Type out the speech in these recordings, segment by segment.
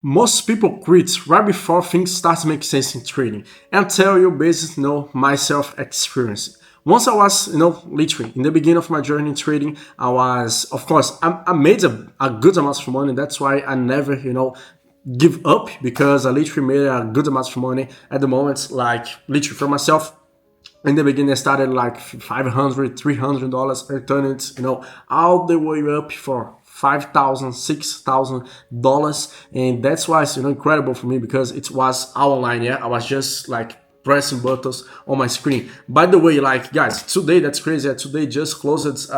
Most people quit right before things start to make sense in trading. And I'll tell you based, my self experience. Once I was, literally in the beginning of my journey in trading, I was, of course, I made a good amount of money. That's why I never, give up because I literally made a good amount of money at the moment, like literally for myself. In the beginning, I started like $500, $300. I turned it, all the way up for $5,000, $6,000, and that's why it's incredible for me because it was all online. Yeah, I was just like pressing buttons on my screen. By the way, like guys, today that's crazy. Today just closed. Just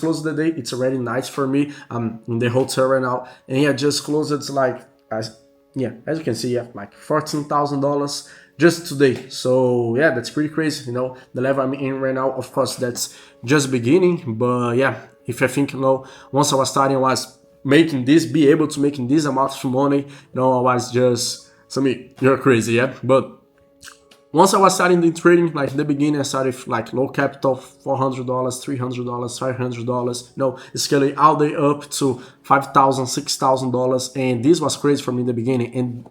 closed the day. It's already night for me. I'm in the hotel right now, and yeah, just closed. It's like as you can see, yeah, like $14,000 just today. So yeah, that's pretty crazy. The level I'm in right now. Of course, that's just beginning, but yeah, if I think once I was starting, I was making this, be able to making this amount of money. I was just Samir, you're crazy, yeah. But once I was starting the trading, like in the beginning, I started with like low capital, $400, $300, $500, scaling all the way up to $5,000, $6,000. And this was crazy for me in the beginning. And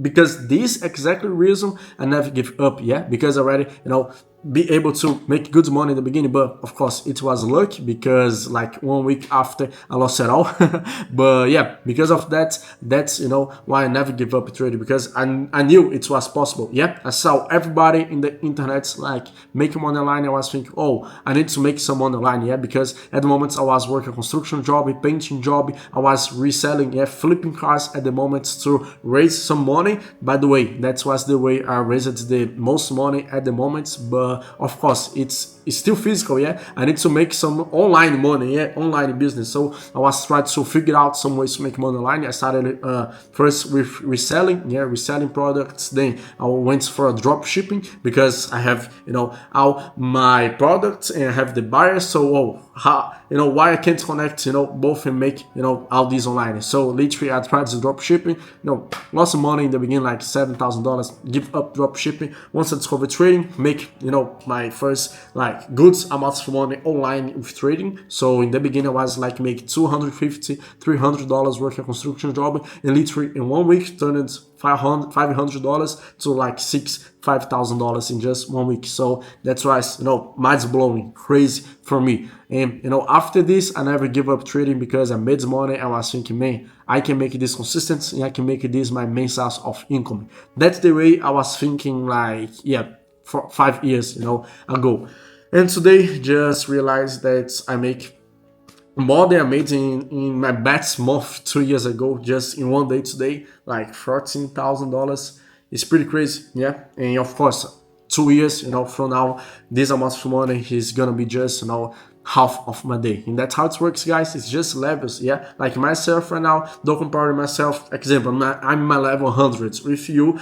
because this exactly reason I never give up, yeah, because I already, be able to make good money in the beginning, but of course it was luck because like 1 week after I lost it all. But yeah, because of that, that's why I never give up trading because I knew it was possible. Yeah, I saw everybody in the internet like making money online. I was thinking, oh, I need to make some money online. Yeah, because at the moment I was working a construction job, a painting job, I was reselling, yeah, flipping cars at the moment to raise some money. By the way, that was the way I raised the most money at the moment. But of course it's still physical. Yeah, I need to make some online money, yeah, online business. So I was trying to figure out some ways to make money online. I started first with reselling products. Then I went for a drop shipping because I have all my products and I have the buyers. So how why I can't connect both and make all these online. So literally I tried to drop shipping, lots of money in the beginning, like $7,000. Give up drop shipping. Once I discovered trading, make my first like good amounts of money online with trading. So in the beginning I was like making $250, $300 working a construction job, and literally in 1 week turned $500 to like $5,000 in just 1 week. So that's why mind blowing, crazy for me. And after this, I never give up trading because I made money. I was thinking, man, I can make this consistent and I can make this my main source of income. That's the way I was thinking, like, yeah, for 5 years, ago. And today, just realized that I make more than I made in my best month 2 years ago, just in one day today, like $14,000. It's pretty crazy, yeah. And of course, 2 years, from now, this amount of money is gonna be just, half of my day. And that's how it works, guys. It's just levels, yeah. Like myself right now, don't compare to myself. Example, I'm in my level 100. If you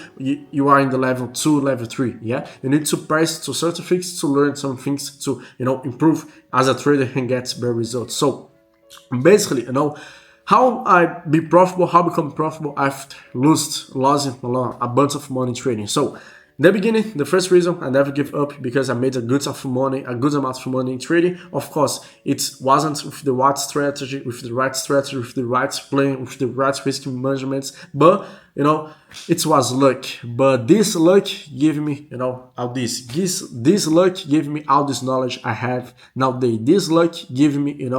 are in the level 2, level 3, yeah. You need to press to certain things to learn some things to, improve as a trader and get better results. So basically, how I be profitable, how become profitable after losing a bunch of money trading. So in the beginning, the first reason I never give up because I made a good amount of money in trading. Of course, it wasn't with the right strategy, with the right plan, with the right risk management, but it was luck. But this luck gave me, all this luck gave me all this knowledge I have nowadays. This luck gave me,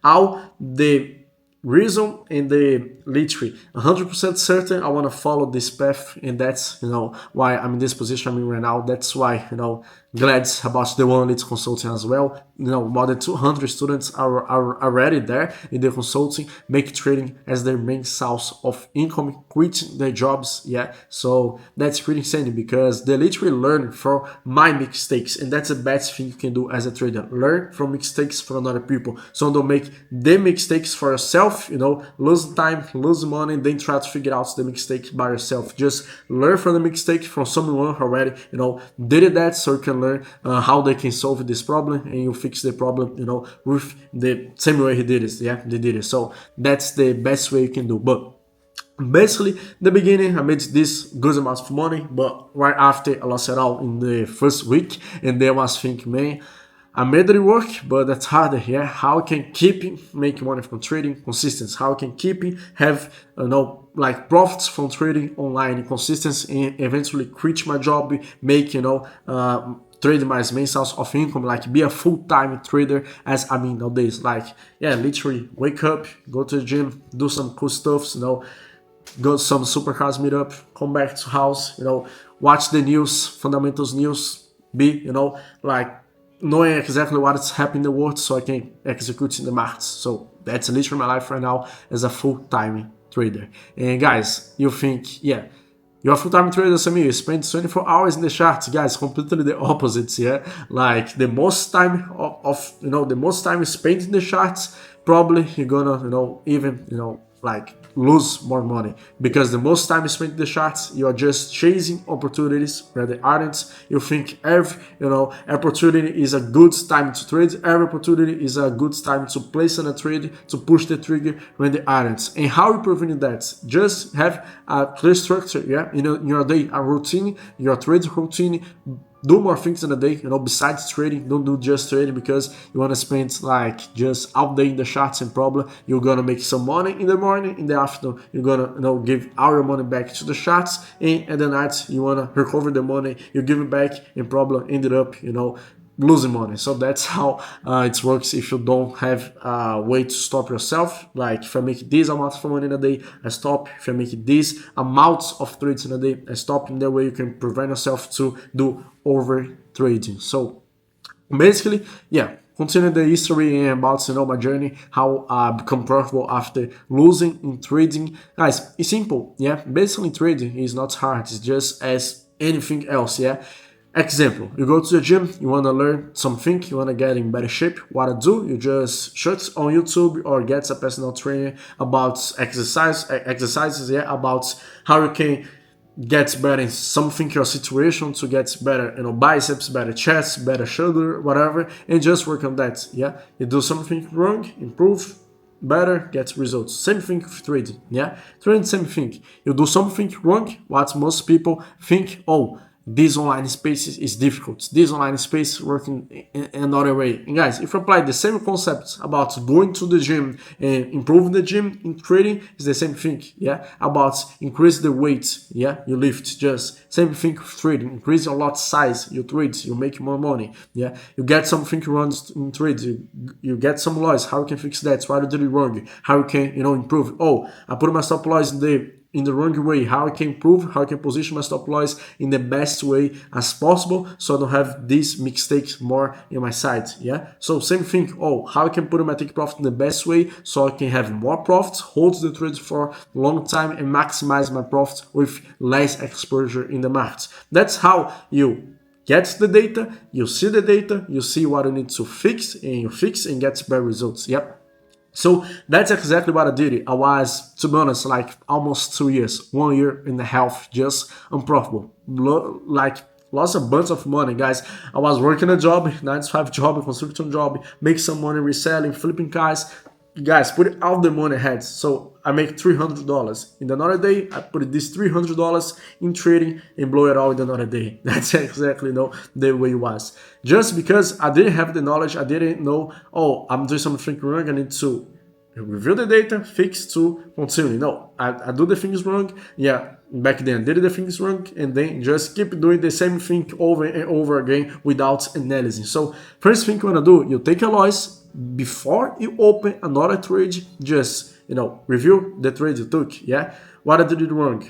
all the reason and the literally 100% certain I want to follow this path, and that's why I'm in this position I'm in right now. That's why glad about the one lead consulting as well. More than 200 students are already there in the consulting, make trading as their main source of income, quitting their jobs. Yeah, so that's pretty insane because they literally learn from my mistakes, and that's the best thing you can do as a trader. Learn from mistakes from other people, so don't make the mistakes for yourself. Lose time, lose money, then try to figure out the mistake by yourself. Just learn from the mistake from someone who already did that, so you can learn how they can solve this problem, and you fix the problem with the same way he did it. Yeah, they did it. So that's the best way you can do. But basically, the beginning I made this good amount of money, but right after I lost it all in the first week, and then I was thinking, man, I made it work, but that's harder. Yeah, how I can keep making money from trading, consistency. How I can keep have like profits from trading online, consistency, and eventually quit my job, make trade my main source of income, like be a full-time trader as I mean nowadays. Like, yeah, literally wake up, go to the gym, do some cool stuff, go to some supercars meetup, come back to house, watch the news, fundamentals news, be, like knowing exactly what's happening in the world so I can execute in the markets. So that's literally my life right now as a full-time trader. And guys, you think, yeah, you're a full-time trader, Samir, you spend 24 hours in the charts. Guys, completely the opposite, yeah? Like, the most time the most time you spend in the charts, probably you're gonna, even, like, lose more money. Because the most time you spend in the charts, you're just chasing opportunities where they aren't. You think every, opportunity is a good time to trade. Every opportunity is a good time to place on a trade, to push the trigger when they aren't. And how are you preventing that? Just have a clear structure, yeah? In your day, a routine, your trade routine. Do more things in a day, besides trading. Don't do just trading because you want to spend like just out there in the charts and probably you're gonna make some money in the morning. In the afternoon, you're gonna give all your money back to the charts, and at the night you wanna recover the money you give it back and probably ended up losing money. So that's how it works if you don't have a way to stop yourself. Like, if I make this amount of money in a day, I stop. If I make this amount of trades in a day, I stop. In that way you can prevent yourself to do over trading. So basically, yeah, continue the history about my journey, how I become profitable after losing in trading. Guys, it's simple. Yeah, basically trading is not hard. It's just as anything else. Yeah. Example, you go to the gym, you want to learn something, you want to get in better shape. What to do? You just search on YouTube or get a personal trainer about exercises, yeah, about how you can get better in something, your situation, to get better, biceps, better chest, better shoulder, whatever, and just work on that. Yeah, you do something wrong, improve, better, get results. Same thing with trading. Yeah, trading, same thing. You do something wrong, what most people think, oh, this online space is difficult. This online space working in another way. And guys, if you apply the same concepts about going to the gym and improving the gym in trading, it's the same thing. Yeah, about increase the weight. Yeah, you lift. Just same thing with trading. Increase your lot size. You trade. You make more money. Yeah, you get something wrong in trade. You get some loss. How you can fix that? What you did wrong? How you can improve? Oh, I put my stop loss in the wrong way. How I can improve, how I can position my stop loss in the best way as possible so I don't have these mistakes more in my side. Yeah. So same thing. Oh, how I can put my take profit in the best way so I can have more profits, hold the trade for a long time, and maximize my profits with less exposure in the market. That's how you get the data, you see what you need to fix, and you fix and get better results. Yep. So that's exactly what I did. I was, to be honest, like almost 2 years, 1 year and a half, just unprofitable. Like, lost a bunch of money, guys. I was working a job, 9 to 5 job, a construction job, make some money reselling, flipping cars. Guys, put all the money ahead. So I make $300. In another day, I put this $300 in trading and blow it all in another day. That's exactly the way it was. Just because I didn't have the knowledge, I didn't know, oh, I'm doing something wrong, I need to review the data, fix to continue. No, I do the things wrong. Yeah, back then I did the things wrong, and then just keep doing the same thing over and over again without analyzing. So first thing you want to do, you take a loss. Before you open another trade, just review the trade you took. Yeah, what I did wrong,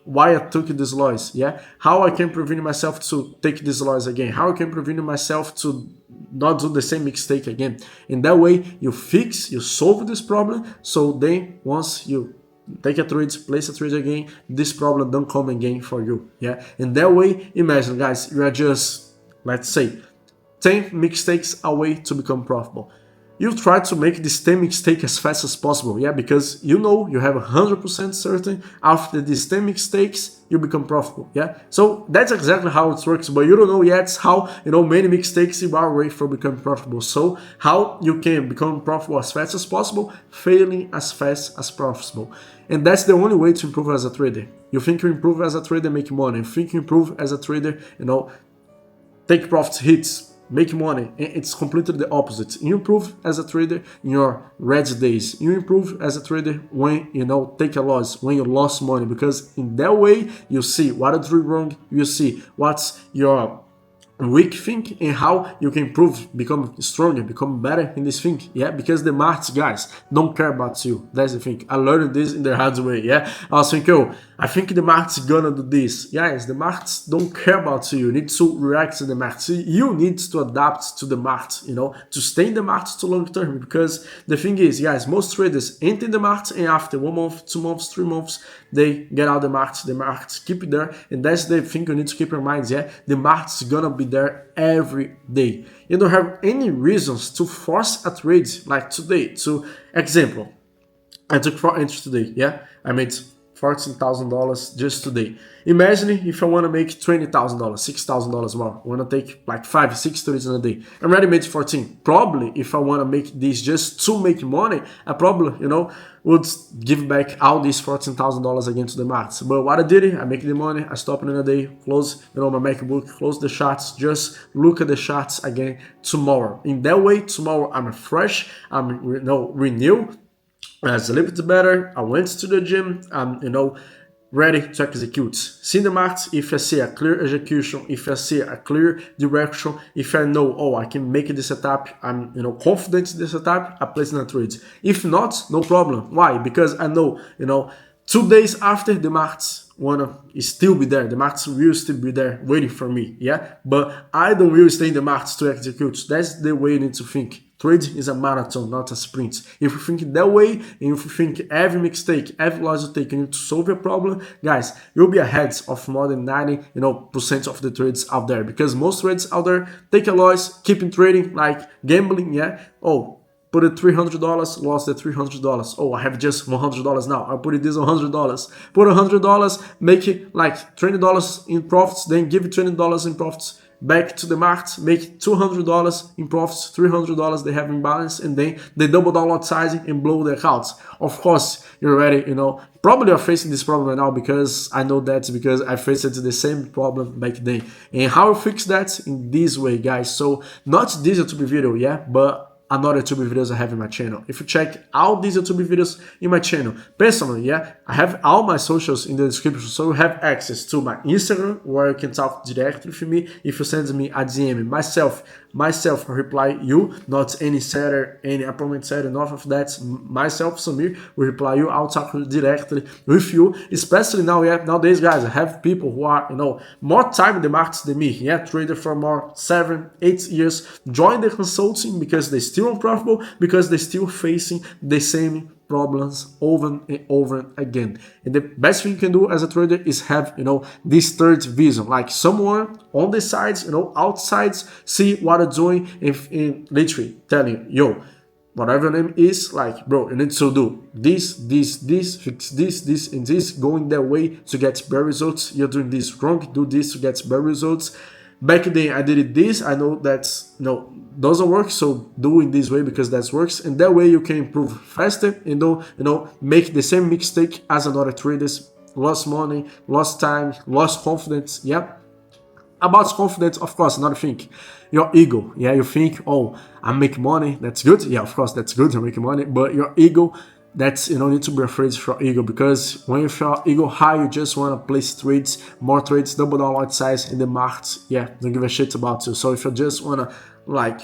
why I took this loss. Yeah, how I can prevent myself to take this loss again, how I can prevent myself to not do the same mistake again. And that way you solve this problem. So then once you take a trade, place a trade again, this problem don't come again for you. Yeah, and that way, imagine, guys, you are just, let's say, 10 mistakes away to become profitable. You try to make this 10 mistake as fast as possible, yeah, because you have 100% certain after these 10 mistakes you become profitable, yeah. So that's exactly how it works, but you don't know yet how many mistakes you are away from becoming profitable. So how you can become profitable as fast as possible, failing as fast as possible, and that's the only way to improve as a trader. You think you improve as a trader, make money. You think you improve as a trader, take profit hits, make money. It's completely the opposite. You improve as a trader in your red days. You improve as a trader when take a loss, when you lost money, because in that way you see what you do wrong, you see what's your weak thing and how you can improve, become stronger, become better in this thing. Yeah, because the markets, guys, don't care about you. That's the thing. I learned this in the hard way. Yeah, I was thinking, oh, I think the market's gonna do this. Guys, the markets don't care about you. You need to react to the markets. You need to adapt to the market, to stay in the market to long term. Because the thing is, guys, most traders enter the market and after 1 month, 2 months, 3 months, they get out of the market. The markets keep it there, and that's the thing you need to keep in mind. Yeah, the market's gonna be there every day. You don't have any reasons to force a trade like today. So, example, I took 4 entries today. Yeah, I made $14,000 just today. Imagine if I want to make $20,000, $6,000 more. I want to take like 5, 6 trades in a day. I already made 14. Probably if I want to make this just to make money, I probably, would give back all these $14,000 again to the markets. But what I did, I make the money, I stop it in a day, close, my MacBook, close the charts, just look at the charts again tomorrow. In that way, tomorrow I'm fresh, I'm renewed, I slept better, I went to the gym, ready to execute. See the market, if I see a clear execution, if I see a clear direction, if I know, oh, I can make the setup, I'm confident in the setup, I place in a trade. If not, no problem. Why? Because I know, 2 days after the markets wanna still be there, the markets will still be there waiting for me, yeah? But I don't really stay in the markets to execute. That's the way you need to think. Trading is a marathon, not a sprint. If you think that way, and if you think every mistake, every loss you take, you need to solve your problem, guys, you'll be ahead of more than 90% of the trades out there. Because most trades out there take a loss, keeping trading like gambling, yeah? Oh, put it $300, lost the $300. Oh, I have just $100 now. I'll put it this $100. Put $100, make it like $20 in profits, then give it $20 in profits back to the market, make $200 in profits, $300 they have in balance, and then they double down lot sizing and blow their accounts. Of course, you're ready, probably you're facing this problem right now, because I know that because I faced the same problem back then. And how you fix that? In this way, guys. So not this YouTube video, yeah, but another YouTube videos I have in my channel. If you check all these YouTube videos in my channel, personally, yeah, I have all my socials in the description, so you have access to my Instagram, where you can talk directly with me. If you send me a DM, myself will reply you, not any setter, any appointment setter, none of that. Myself, Samir, will reply you. I'll talk directly with you, especially now, yeah, nowadays, guys, I have people who are, more time in the markets than me, yeah, trader for more 7, 8 years, join the consulting because they still unprofitable, because they're still facing the same problems over and over again. And the best thing you can do as a trader is have, this third vision, like someone on the sides, outsides, see what you're doing, and literally telling you, yo, whatever your name is, like, bro, you need to do this, fix this, and this, going that way to get better results. You're doing this wrong, do this to get better results. Back then I did this, I know that's doesn't work, so do it this way because that works, and that way you can improve faster and don't make the same mistake as another traders. Lost money, lost time, lost confidence. Yeah, about confidence, of course, another thing, your ego. Yeah, you think, oh, I make money, that's good. Yeah, of course, that's good, I make money, but your ego, that's, need to be afraid of your ego, because when you feel ego high, you just want to place trades, more trades, double down lot size in the market. Yeah, don't give a shit about you. So if you just want to, like,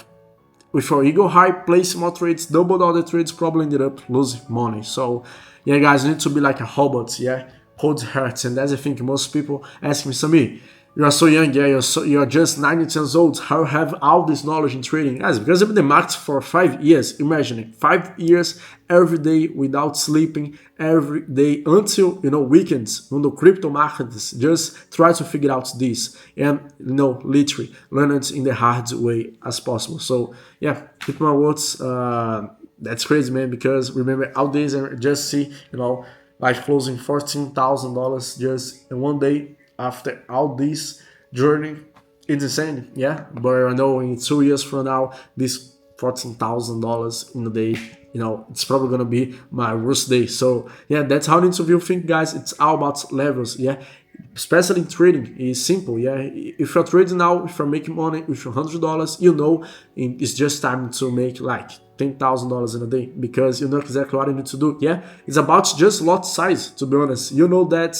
with your ego high, place more trades, double down the trades, probably ended up losing money. So yeah, guys, you need to be like a robot. Yeah, hold hearts. And that's the thing, most people ask me, Samir, you are so young, yeah, you're just 19 years old, how you have all this knowledge in trading? Guys, because I've been in the market for 5 years, imagine it, 5 years, every day without sleeping, every day until, weekends, when the crypto markets, just try to figure out this, and, literally learn it in the hard way as possible. So yeah, keep my words, that's crazy, man, because remember, all days I just see, like closing $14,000 just in one day, after all this journey. It's insane, yeah. But I know in 2 years from now, this $14,000 in a day, it's probably gonna be my worst day. So yeah, that's how I need to view things, guys. It's all about levels, yeah. especially in trading, is simple. Yeah, if you're trading now, if you're making money with $100, you know it's just time to make like $10,000 in a day, because you know exactly what you need to do. Yeah, it's about just lot size, to be honest. You know that,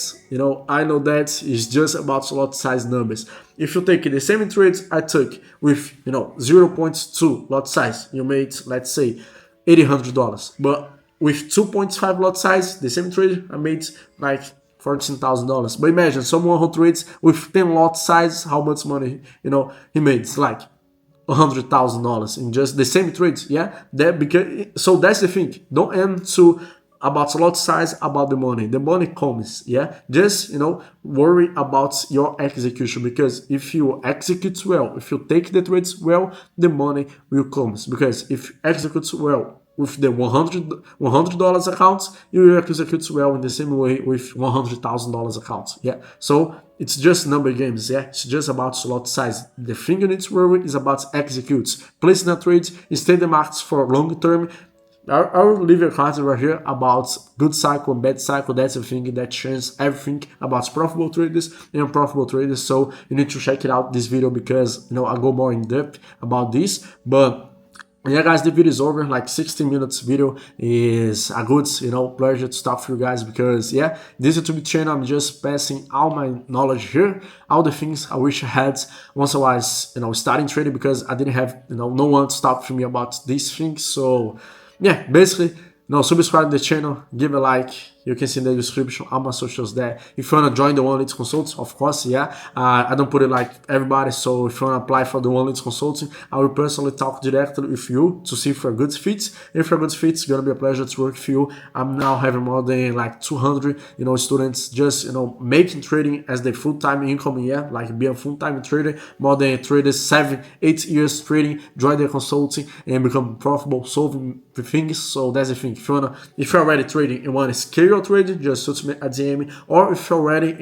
I know that it's just about lot size numbers. If you take the same trades I took with 0.2 lot size, you made, let's say, $800. But with 2.5 lot size, the same trade I made like $14,000. But imagine someone who trades with 10 lot size, how much money he made. It's like $100,000 in just the same trades. Yeah, so that's the thing. Don't aim to about lot size, about the money. The money comes. Yeah, just worry about your execution, because if you execute well, if you take the trades well, the money will come. Because if you execute well with the $100 accounts, you will execute well in the same way with $100,000 accounts. Yeah, so it's just number games. Yeah, it's just about slot size. The thing you need to worry is about executes, placing a trade, stay the markets for long term. I'll leave a card right here about good cycle and bad cycle. That's the thing that changes everything about profitable traders and unprofitable traders. So you need to check it out, this video, because I go more in depth about this. But yeah, guys, the video is over. Like 16 minutes video is a good, pleasure to stop for you guys, because yeah, this YouTube channel, I'm just passing all my knowledge here, all the things I wish I had once I was, starting trading, because I didn't have, no one to stop for me about these things. So yeah, basically, subscribe to the channel, give a like. You can see in the description all my socials there. If you want to join the One Leads Consulting, of course, yeah. I don't put it like everybody, so if you want to apply for the One Leads Consulting, I will personally talk directly with you to see if you're a good fit. If you're a good fit, it's going to be a pleasure to work with you. I'm now having more than like 200, students just, making trading as their full-time income, yeah, like be a full-time trader, more than traders 7-8 years trading, join the consulting and become profitable, solving the things. So that's the thing. If you're already trading and want to scale your trading, just shoot me a DM. Or if you're already,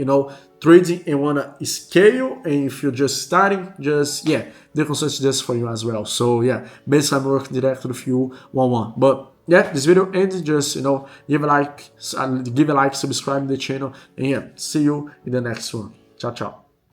trading and wanna scale, and if you're just starting, just the consulting just for you as well. So yeah, basically I'm working directly with you one-on-one. But yeah, this video ends. Just give a like, subscribe to the channel, and yeah, see you in the next one. Ciao, ciao.